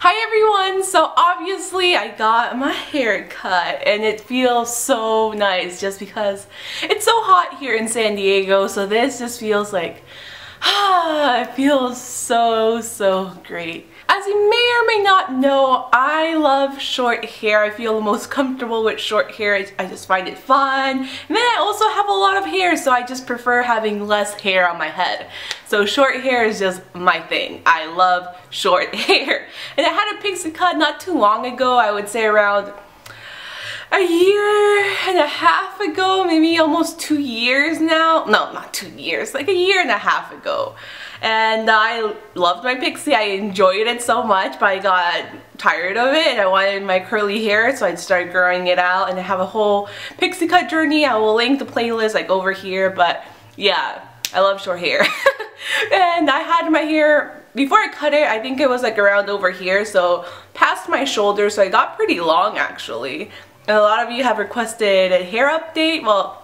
Hi everyone! So obviously I got my hair cut and it feels so nice just because it's so hot here in San Diego, so this just feels like it feels so great. As you may or may not know, I love short hair. I feel the most comfortable with short hair. I just find it fun. And then I also have a lot of hair, so I just prefer having less hair on my head. So short hair is just my thing. I love short hair. And I had a pixie cut not too long ago, I would say around a year and a half ago, maybe almost 2 years now. No, not 2 years, like a year and a half ago. And I loved my pixie. I enjoyed it so much, but I got tired of it and I wanted my curly hair, so I started growing it out, and I have a whole pixie cut journey. I will link the playlist like over here, but yeah, I love short hair. And I had my hair, before I cut it, I think it was like around over here, so past my shoulder, so I got pretty long actually. And a lot of you have requested a hair update. Well,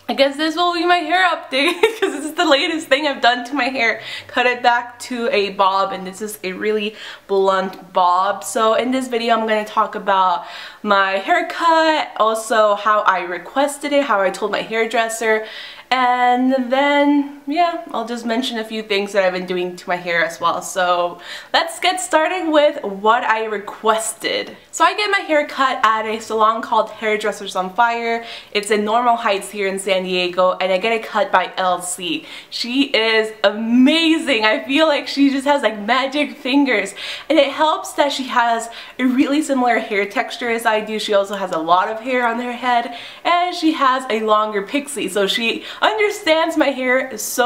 I guess this will be my hair update because this is the latest thing I've done to my hair. Cut it back to a bob, and this is a really blunt bob. So in this video I'm going to talk about my haircut, also how I requested it, how I told my hairdresser, and then yeah, I'll just mention a few things that I've been doing to my hair as well. So let's get started with what I requested. So I get my hair cut at a salon called Hairdressers on Fire. It's in Normal Heights here in San Diego, and I get it cut by Elsie. She is amazing. I feel like she just has like magic fingers, and it helps that she has a really similar hair texture as I do. She also has a lot of hair on her head, and she has a longer pixie, so she understands my hair so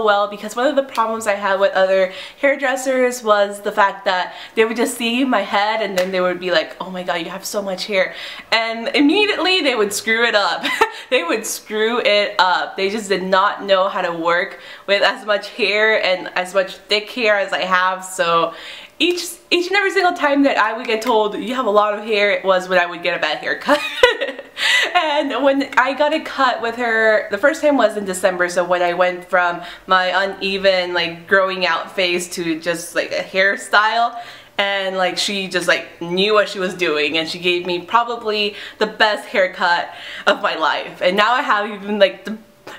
well, because one of the problems I had with other hairdressers was the fact that they would just see my head and then they would be like, oh my god, you have so much hair, and immediately they would screw it up. They would screw it up. They just did not know how to work with as much hair and as much thick hair as I have. So each and every single time that I would get told you have a lot of hair, it was when I would get a bad haircut. And when I got it cut with her, the first time was in December, so when I went from my uneven like growing out phase to just like a hairstyle, and like she just like knew what she was doing, and she gave me probably the best haircut of my life. And now I have even like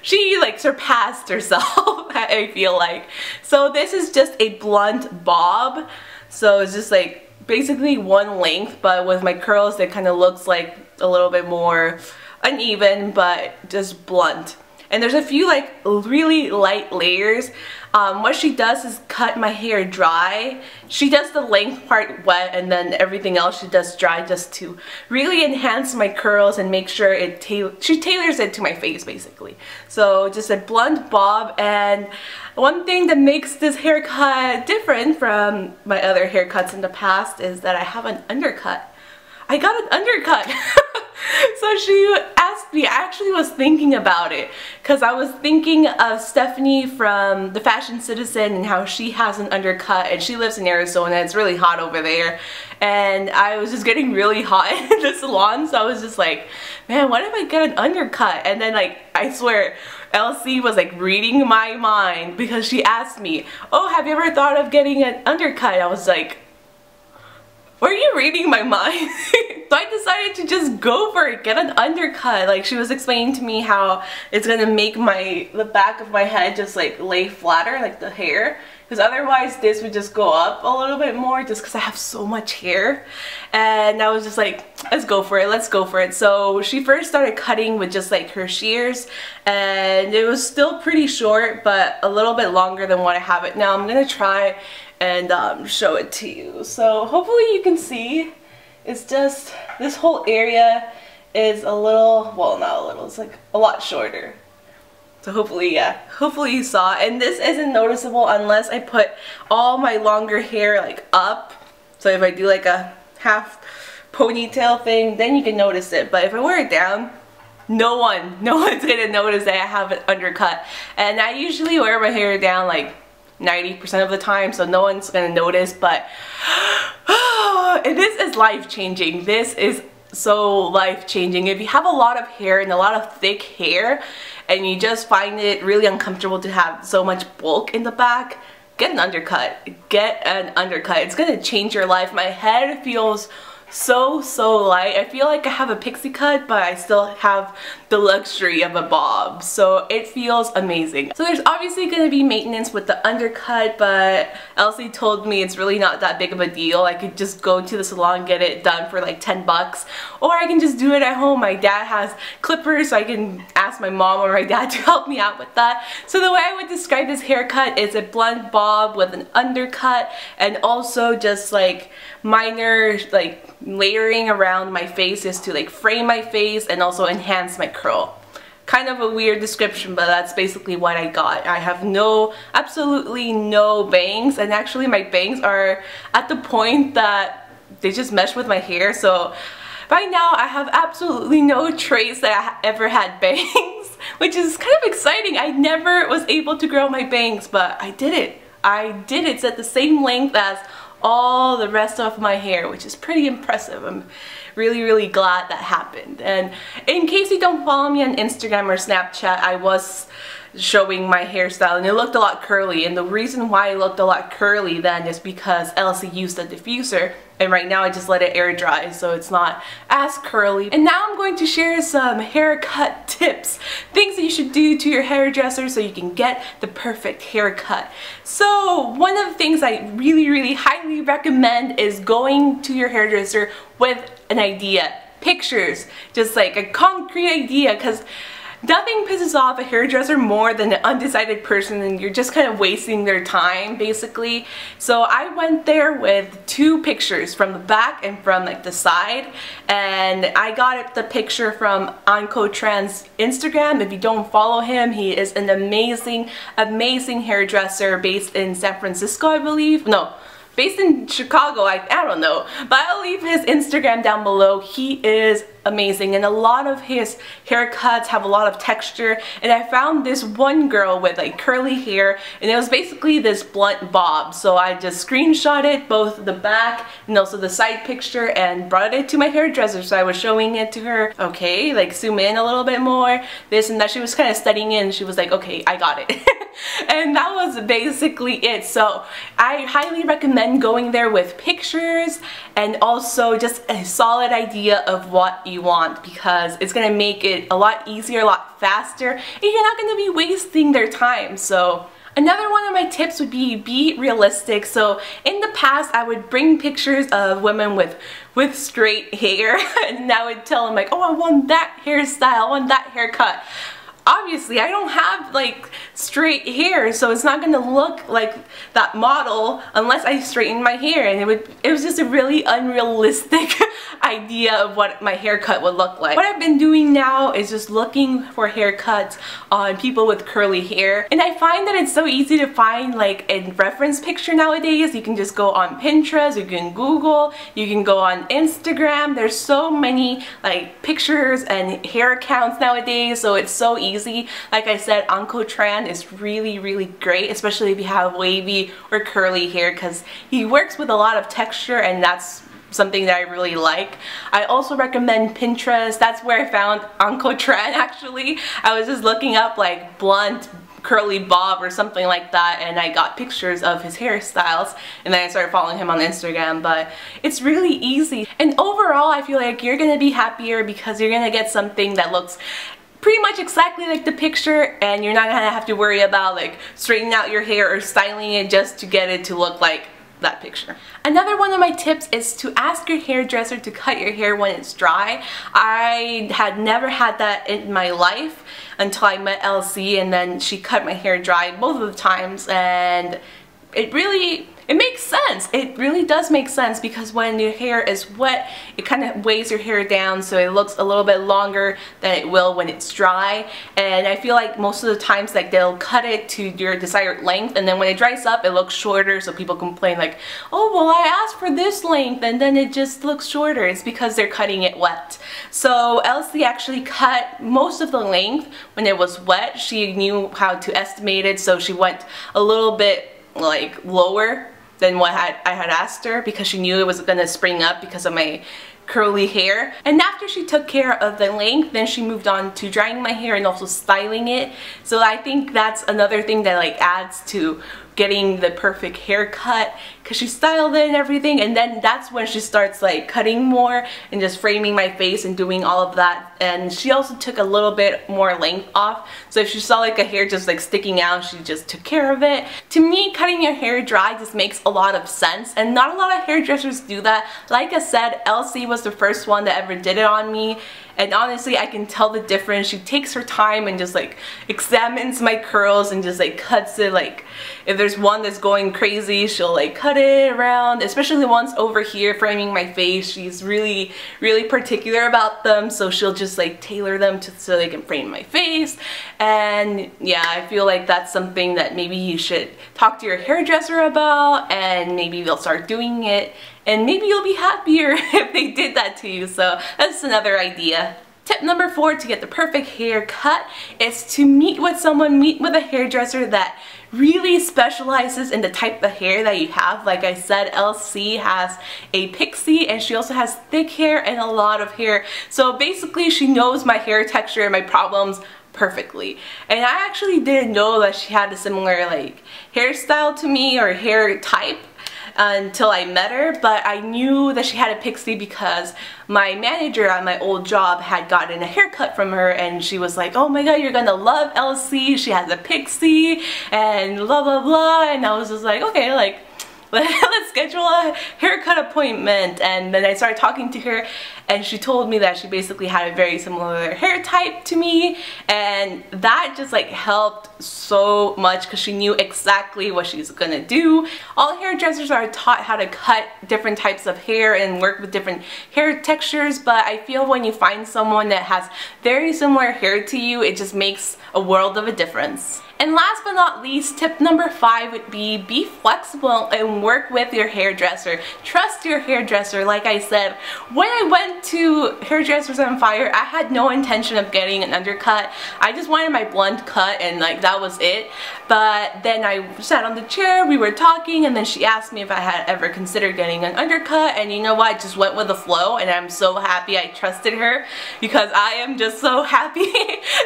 she like surpassed herself, I feel like. So this is just a blunt bob, so it's just like basically one length, but with my curls it kind of looks like a little bit more uneven, but just blunt. And there's a few like really light layers. What she does is cut my hair dry. She does the length part wet, and then everything else she does dry, just to really enhance my curls and make sure she tailors it to my face basically. So just a blunt bob. And one thing that makes this haircut different from my other haircuts in the past is that I have an undercut. I got an undercut. So she asked me, I actually was thinking about it, because I was thinking of Stephanie from The Fashion Citizen and how she has an undercut, and she lives in Arizona. It's really hot over there, and I was just getting really hot in the salon, so I was just like, man, what if I get an undercut? And then like, I swear, Elsie was like reading my mind, because she asked me, oh, have you ever thought of getting an undercut? I was like, were you reading my mind? So I decided to just go for it, get an undercut. Like, she was explaining to me how it's gonna make the back of my head just like lay flatter, like the hair, because otherwise this would just go up a little bit more just because I have so much hair. And I was just like, let's go for it, let's go for it. So she first started cutting with just like her shears, and it was still pretty short, but a little bit longer than what I have it now. I'm gonna try and show it to you. So hopefully you can see. It's just, this whole area is a little, well, not a little, it's like a lot shorter. So hopefully, yeah, hopefully you saw. And this isn't noticeable unless I put all my longer hair like up. So if I do like a half ponytail thing, then you can notice it. But if I wear it down, no one's gonna notice that I have an undercut. And I usually wear my hair down like 90% of the time, so no one's gonna notice. But this is life-changing. This is so life-changing. If you have a lot of hair and a lot of thick hair, and you just find it really uncomfortable to have so much bulk in the back, get an undercut. Get an undercut. It's gonna change your life. My head feels so light. I feel like I have a pixie cut, but I still have the luxury of a bob, so it feels amazing. So there's obviously going to be maintenance with the undercut, but Elsie told me it's really not that big of a deal. I could just go to the salon, get it done for like 10 bucks, or I can just do it at home. My dad has clippers, so I can ask my mom or my dad to help me out with that. So the way I would describe this haircut is a blunt bob with an undercut, and also just like minor like layering around my face is to like frame my face and also enhance my curl. Kind of a weird description, but that's basically what I got. I have absolutely no bangs, and actually my bangs are at the point that they just mesh with my hair, so right now I have absolutely no trace that I ever had bangs, which is kind of exciting. I never was able to grow my bangs, but I did it. I did it. It's at the same length as all the rest of my hair, which is pretty impressive. I'm really glad that happened. And in case you don't follow me on Instagram or Snapchat, I was showing my hairstyle and it looked a lot curly, and the reason why it looked a lot curly then is because Elsie used a diffuser, and right now I just let it air dry, so it's not as curly. And now I'm going to share some haircut tips, things that you should do to your hairdresser so you can get the perfect haircut. So one of the things I really highly recommend is going to your hairdresser with an idea, pictures, just like a concrete idea, because nothing pisses off a hairdresser more than an undecided person, and you're just kind of wasting their time basically. So I went there with 2 pictures from the back and from like the side, and I got the picture from Untitled Chapter's Instagram. If you don't follow him, he is an amazing hairdresser based in San Francisco, I believe. No, based in Chicago, I don't know, but I'll leave his Instagram down below. He is amazing, and a lot of his haircuts have a lot of texture, and I found this one girl with like curly hair, and it was basically this blunt bob, so I just screenshotted both the back and also the side picture and brought it to my hairdresser. So I was showing it to her, okay, like zoom in a little bit more, this and that. She was kind of studying it, and she was like, okay, I got it. And that was basically it. So I highly recommend going there with pictures and also just a solid idea of what you want, because it's going to make it a lot easier, a lot faster, and you're not going to be wasting their time. So another one of my tips would be realistic. So in the past I would bring pictures of women with straight hair and I would tell them like, oh, I want that hairstyle, I want that haircut. Obviously I don't have like straight hair, so it's not gonna look like that model unless I straighten my hair, and it was just a really unrealistic idea of what my haircut would look like. What I've been doing now is just looking for haircuts on people with curly hair, and I find that it's so easy to find like a reference picture nowadays. You can just go on Pinterest, you can Google, you can go on Instagram. There's so many like pictures and hair accounts nowadays, so it's so easy. Like I said, Untitled Chapter is really great, especially if you have wavy or curly hair, because he works with a lot of texture, and that's something that I really like. I also recommend Pinterest. That's where I found Untitled Chapter actually. I was just looking up like blunt curly bob or something like that, and I got pictures of his hairstyles, and then I started following him on Instagram. But it's really easy, and overall I feel like you're gonna be happier because you're gonna get something that looks pretty much exactly like the picture, and you're not gonna have to worry about like straightening out your hair or styling it just to get it to look like that picture. Another one of my tips is to ask your hairdresser to cut your hair when it's dry. I had never had that in my life until I met Elsie, and then she cut my hair dry both of the times, and it makes sense. It really does make sense, because when your hair is wet, it kind of weighs your hair down, so it looks a little bit longer than it will when it's dry. And I feel like most of the times like they'll cut it to your desired length, and then when it dries up it looks shorter, so people complain like, oh well, I asked for this length and then it just looks shorter. It's because they're cutting it wet. So Elsie actually cut most of the length when it was wet. She knew how to estimate it, so she went a little bit like lower than what I had asked her, because she knew it was gonna spring up because of my curly hair. And after she took care of the length, then she moved on to drying my hair and also styling it. So I think that's another thing that like adds to getting the perfect haircut, because she styled it and everything, and then that's when she starts like cutting more and just framing my face and doing all of that. And she also took a little bit more length off, so if she saw like a hair just like sticking out, she just took care of it. To me, cutting your hair dry just makes a lot of sense, and not a lot of hairdressers do that. Like I said, Elsie was the first one that ever did it on me, and honestly I can tell the difference. She takes her time and just like examines my curls and just like cuts it. Like if there's one that's going crazy, she'll like cut it around, especially the ones over here framing my face. She's really particular about them, so she'll just like tailor them so they can frame my face. And yeah, I feel like that's something that maybe you should talk to your hairdresser about, and maybe they'll start doing it, and maybe you'll be happier if they did that to you. So that's another idea. Tip number 4 to get the perfect haircut is to meet with a hairdresser that really specializes in the type of hair that you have. Like I said, Elsie has a pixie, and she also has thick hair and a lot of hair. So basically she knows my hair texture and my problems perfectly. And I actually didn't know that she had a similar like hairstyle to me or hair type until I met her, but I knew that she had a pixie because my manager at my old job had gotten a haircut from her, and she was like, oh my god, you're gonna love Elsie, she has a pixie and blah blah blah. And I was just like, okay, like let's schedule a haircut appointment. And then I started talking to her, and she told me that she basically had a very similar hair type to me, and that just like helped so much because she knew exactly what she's gonna do. All hairdressers are taught how to cut different types of hair and work with different hair textures, but I feel when you find someone that has very similar hair to you, it just makes a world of a difference. And last but not least, tip number 5 would be flexible and work with your hairdresser. Trust your hairdresser. Like I said, when I went to Hairdressers on Fire, I had no intention of getting an undercut. I just wanted my blonde cut, and like that was it. But then I sat on the chair, we were talking, and then she asked me if I had ever considered getting an undercut, and you know what, I just went with the flow, and I'm so happy I trusted her, because I am just so happy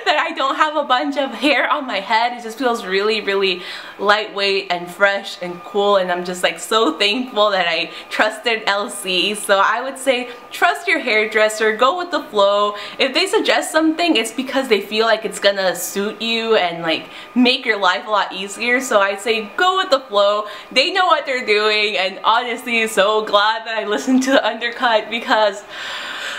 that I don't have a bunch of hair on my head. It just feels really lightweight and fresh and cool, and I'm just like so thankful that I trusted Elsie. So I would say trust your hairdresser, go with the flow. If they suggest something, it's because they feel like it's gonna suit you and like make your life a lot easier. So I say go with the flow. They know what they're doing, and honestly so glad that I listened to the undercut, because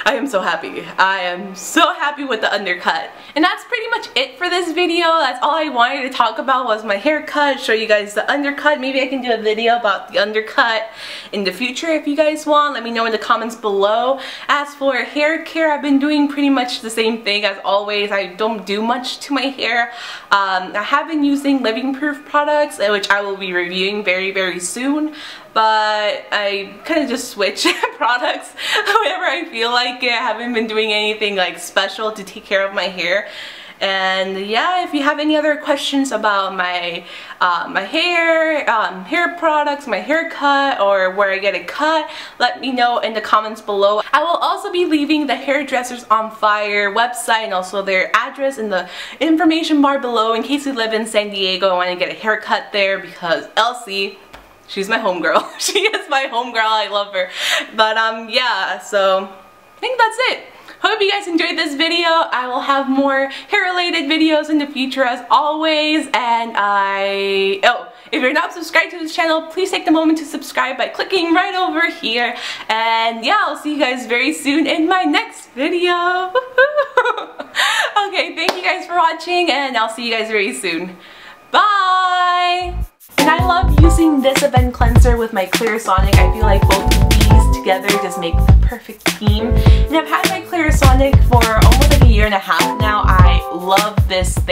I am so happy. I am so happy with the undercut. And that's pretty much it for this video. That's all I wanted to talk about was my haircut, show you guys the undercut. Maybe I can do a video about the undercut in the future if you guys want. Let me know in the comments below. As for hair care, I've been doing pretty much the same thing as always. I don't do much to my hair. I have been using living proof products, which I will be reviewing very soon. But I kind of just switch products whenever I feel like it. I haven't been doing anything like special to take care of my hair. And yeah, if you have any other questions about my hair products, my haircut, or where I get it cut, let me know in the comments below. I will also be leaving the Hairdressers on Fire website and also their address in the information bar below in case you live in San Diego and want to get a haircut there, because Elsie, she's my homegirl. She is my homegirl. I love her. But yeah, so I think that's it. Hope you guys enjoyed this video. I will have more hair-related videos in the future as always. And if you're not subscribed to this channel, please take the moment to subscribe by clicking right over here. And yeah, I'll see you guys very soon in my next video. Okay, thank you guys for watching, and I'll see you guys very soon. Bye! And I love using this event cleanser with my Clarisonic. I feel like both of these together just make the perfect team. And I've had my Clarisonic for almost like a year and a half now. I love this thing.